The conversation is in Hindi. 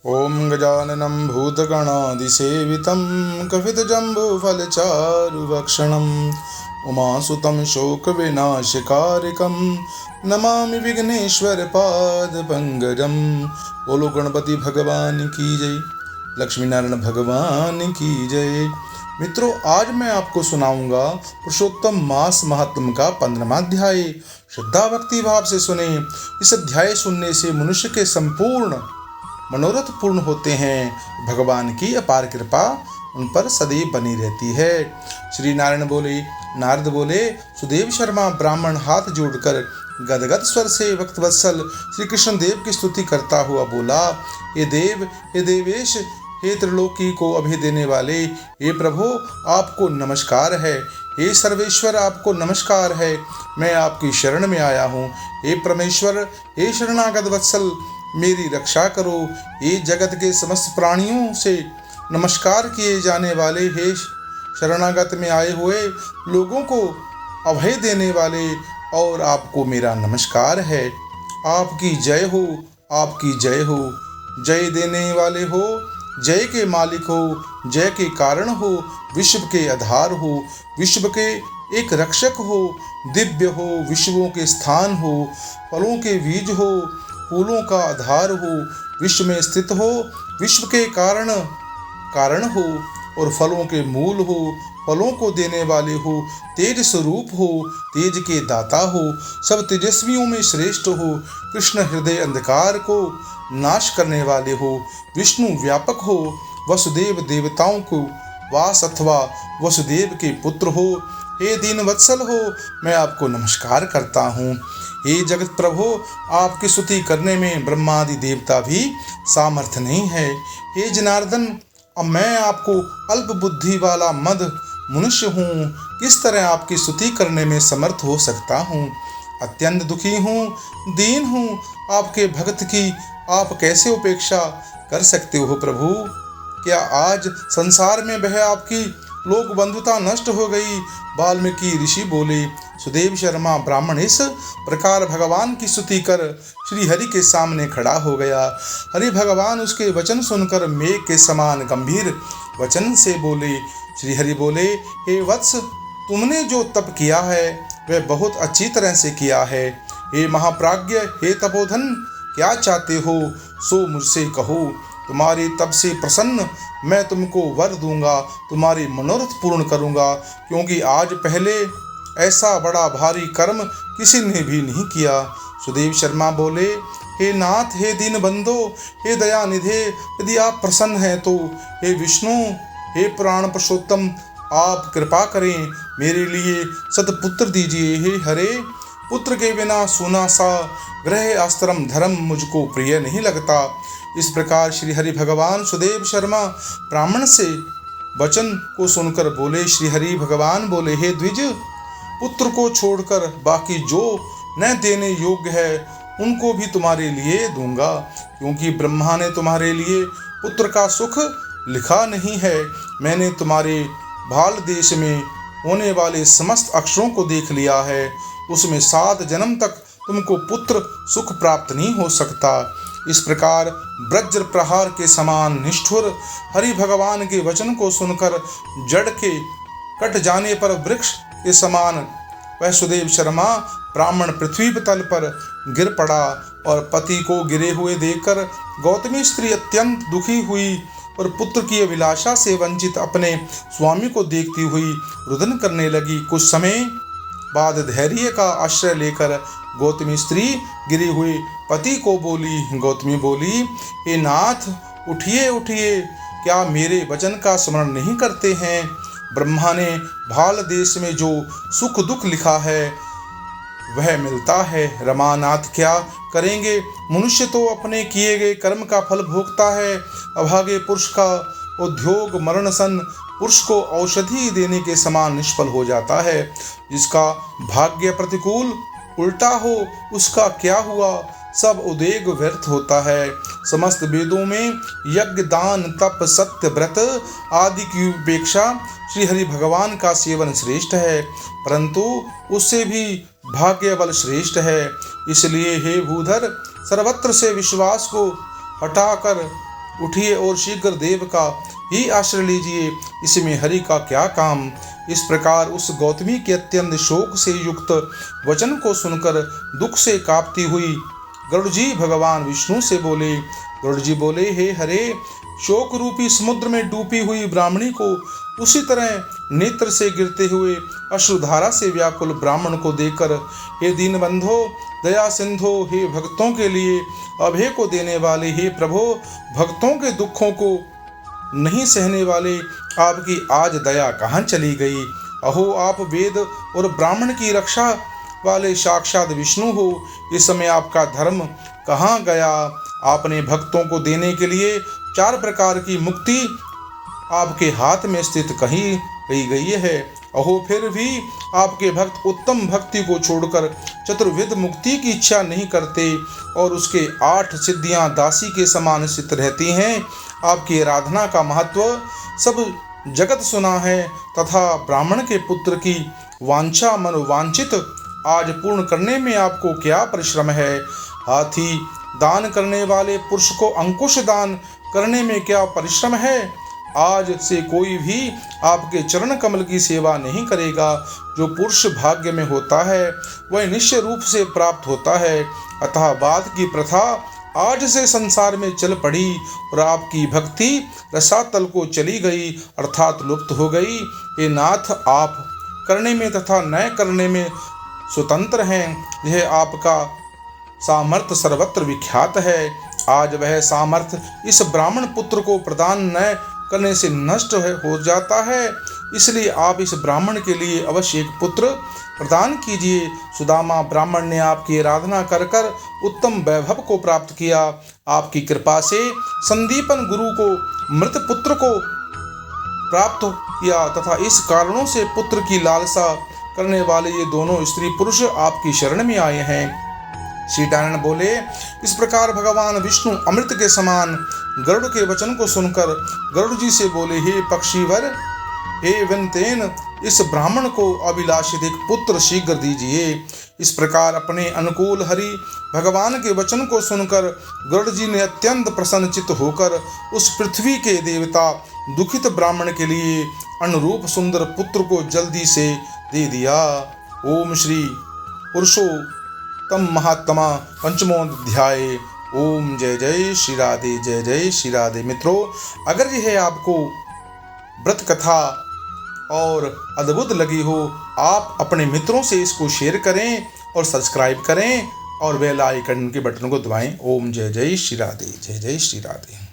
ॐ गजाननं भूतगणादिसेवितं कपितजम्बूफलचारुभक्षणम् उमासुतं शोकविनाशकारिकं नमामि विघ्नेश्वरपादपङ्कजं। बोलो गणपति भगवान की जय, लक्ष्मी नारायण भगवान की जय। मित्रों, आज मैं आपको सुनाऊंगा पुरुषोत्तम मास महात्म का 15वां अध्याय। श्रद्धा भक्ति भाव से सुने। इस अध्याय सुनने से मनुष्य के संपूर्ण मनोरथ पूर्ण होते हैं। भगवान की अपार कृपा उन पर सदैव बनी रहती है। श्री नारद बोले, सुदेव शर्मा ब्राह्मण हाथ जोड़कर गदगद स्वर से भक्तवत्सल श्री कृष्ण देव की स्तुति करता हुआ बोला, हे देव, हे देवेश, हे त्रिलोकी को अभय देने वाले, हे प्रभु, आपको नमस्कार है। हे सर्वेश्वर, आपको नमस्कार है। मैं आपकी शरण में आया हूँ। हे परमेश्वर, हे शरणागत वत्सल, मेरी रक्षा करो। ये जगत के समस्त प्राणियों से नमस्कार किए जाने वाले, हे शरणागत में आए हुए लोगों को अभय देने वाले, और आपको मेरा नमस्कार है। आपकी जय हो, आपकी जय हो। जय देने वाले हो, जय के मालिक हो, जय के कारण हो, विश्व के आधार हो, विश्व के एक रक्षक हो, दिव्य हो, विश्वों के स्थान हो, फलों के बीज हो, फूलों का आधार हो, विश्व में स्थित हो, विश्व के कारण हो, और फलों के मूल हो, फलों को देने वाले हो, तेज स्वरूप हो, तेज के दाता हो, सब तेजस्वियों में श्रेष्ठ हो, कृष्ण हृदय अंधकार को नाश करने वाले हो, विष्णु व्यापक हो, वसुदेव देवताओं को वास अथवा वसुदेव के पुत्र हो, हे दीन वत्सल हो, मैं आपको नमस्कार करता हूँ। हे जगत प्रभु, आपकी स्तुति करने में ब्रह्मादि देवता भी सामर्थ्य नहीं है। हे जनार्दन, अब मैं आपको अल्प बुद्धि वाला मद मनुष्य हूँ, किस तरह आपकी स्तुति करने में समर्थ हो सकता हूँ। अत्यंत दुखी हूँ, दीन हूँ, आपके भक्त की आप कैसे उपेक्षा कर सकते हो प्रभु। क्या आज संसार में वह आपकी लोक बंधुता नष्ट हो गई। वाल्मीकि ऋषि बोले, सुदेव शर्मा ब्राह्मण इस प्रकार भगवान की स्तुति कर श्री हरि के सामने खड़ा हो गया। हरि भगवान उसके वचन सुनकर मेघ के समान गंभीर वचन से बोले। श्री हरि बोले, हे वत्स, तुमने जो तप किया है वह बहुत अच्छी तरह से किया है। हे महाप्राज्ञ, हे तपोधन, क्या चाहते हो सो मुझसे कहो। तुम्हारे तप से प्रसन्न मैं तुमको वर दूंगा, तुम्हारी मनोरथ पूर्ण करूंगा, क्योंकि आज पहले ऐसा बड़ा भारी कर्म किसी ने भी नहीं किया। सुदेव शर्मा बोले, हे नाथ, हे दीन बंधो, हे दया निधे, यदि आप प्रसन्न हैं तो हे विष्णु, हे पुराण पुरुषोत्तम, आप कृपा करें, मेरे लिए सतपुत्र दीजिए। हे हरे, पुत्र के बिना सूना सा गृह आश्रम धर्म मुझको प्रिय नहीं लगता। इस प्रकार श्री हरि भगवान सुदेव शर्मा ब्राह्मण से वचन को सुनकर बोले। श्री हरि भगवान बोले, हे द्विज, पुत्र को छोड़कर बाकी जो न देने योग्य है उनको भी तुम्हारे लिए दूंगा, क्योंकि ब्रह्मा ने तुम्हारे लिए पुत्र का सुख लिखा नहीं है। मैंने तुम्हारे भाल देश में होने वाले समस्त अक्षरों को देख लिया है, उसमें 7 जन्म तक तुमको पुत्र सुख प्राप्त नहीं हो सकता। इस प्रकार वज्र प्रहार के समान निष्ठुर हरि भगवान के वचन को सुनकर जड़ के कट जाने पर वृक्ष के समान वह सुदेव शर्मा ब्राह्मण पृथ्वी तल पर गिर पड़ा, और पति को गिरे हुए देखकर गौतमी स्त्री अत्यंत दुखी हुई और पुत्र की अभिलाषा से वंचित अपने स्वामी को देखती हुई रुदन करने लगी। कुछ समय बाद धैर्य का आश्रय लेकर गौतमी स्त्री गिरे हुए पति को बोली। गौतमी बोली, हे नाथ, उठिए उठिए, क्या मेरे वचन का स्मरण नहीं करते हैं। ब्रह्मा ने भाल देश में जो सुख दुख लिखा है वह मिलता है। रमानाथ क्या करेंगे, मनुष्य तो अपने किए गए कर्म का फल भोगता है। अभागे पुरुष का उद्योग मरण सन पुरुष को औषधि देने के समान निष्फल हो जाता है। जिसका भाग्य प्रतिकूल उल्टा हो उसका क्या हुआ, सब उदेग व्यर्थ होता है। समस्त वेदों में यज्ञ दान तप सत्य व्रत आदि की उपेक्षा श्री हरि भगवान का सेवन श्रेष्ठ है, परंतु उससे भी भाग्य बल श्रेष्ठ है। इसलिए हे भूधर, सर्वत्र से विश्वास को हटाकर उठिए और शीघ्र देव का ही आश्रय लीजिए, इसमें हरि का क्या काम। इस प्रकार उस गौतमी के अत्यंत शोक से युक्त वचन को सुनकर दुख से कांपती हुई गरुड़ जी भगवान विष्णु से बोले। गरुड़ जी बोले, हे हरे, शोक रूपी समुद्र में डूबी हुई ब्राह्मणी को उसी तरह नेत्र से गिरते हुए अश्रुधारा से व्याकुल ब्राह्मण को देखकर, हे दीनबंधो, दया सिंधो, हे भक्तों के लिए अभय को देने वाले, हे प्रभो, भक्तों के दुखों को नहीं सहने वाले, आपकी आज दया कहाँ चली गई। अहो, आप वेद और ब्राह्मण की रक्षा वाले साक्षात विष्णु हो, इस समय आपका धर्म कहाँ गया। आपने भक्तों को देने के लिए 4 प्रकार की मुक्ति आपके हाथ में स्थित कहीं गई है। अहो, फिर भी आपके भक्त उत्तम भक्ति को छोड़कर चतुर्विध मुक्ति की इच्छा नहीं करते और उसके 8 सिद्धियां दासी के समान स्थित रहती हैं। आपकी आराधना का महत्व सब जगत सुना है तथा ब्राह्मण के पुत्र की वांछा मनोवांछित आज पूर्ण करने में आपको क्या परिश्रम है। हाथी दान करने वाले पुरुष को अंकुश दान करने में क्या परिश्रम है। आज से कोई भी आपके चरण कमल की सेवा नहीं करेगा। जो पुरुष भाग्य में होता है वह निश्चय रूप से प्राप्त होता है। अतः बाद की प्रथा आज से संसार में चल पड़ी और आपकी भक्ति रसातल को चली गई, अर्थात लुप्त हो गई। हे नाथ, आप करने में तथा न करने में स्वतंत्र हैं। यह आपका सामर्थ्य सर्वत्र विख्यात है। आज वह सामर्थ्य इस ब्राह्मण पुत्र को प्रदान न करने से नष्ट हो जाता है, इसलिए आप इस ब्राह्मण के लिए अवश्य एक पुत्र प्रदान कीजिए। सुदामा ब्राह्मण ने आपकी आराधना कर कर उत्तम वैभव को प्राप्त किया। आपकी कृपा से संदीपन गुरु को मृत पुत्र को प्राप्त किया तथा इस कारणों से पुत्र की लालसा करने वाले ये दोनों स्त्री पुरुष आपकी शरण में आए हैं। श्री नारायण बोले, इस प्रकार भगवान विष्णु अमृत के समान गरुड़ के वचन को सुनकर गरुड़ जी से बोले, हे पक्षीवर, हे विनतेन, इस ब्राह्मण को अभिलाषित एक पुत्र शीघ्र दीजिए। इस प्रकार अपने अनुकूल हरि भगवान के वचन को सुनकर गरुड़ जी ने अत्यंत प्रसन्नचित होकर उस पृथ्वी के देवता दुखित ब्राह्मण के लिए अनुरूप सुंदर पुत्र को जल्दी से दे दिया। ओम श्री पुरुषोत्तम महात्मा पंचमोध्याय। ओम जय जय श्री राधे, जय जय श्री राधे। मित्रों, अगर यह आपको व्रत कथा और अद्भुत लगी हो, आप अपने मित्रों से इसको शेयर करें और सब्सक्राइब करें और बेल आइकन के बटन को दबाएं। ओम जय जय श्री राधे, जय जय श्री राधे।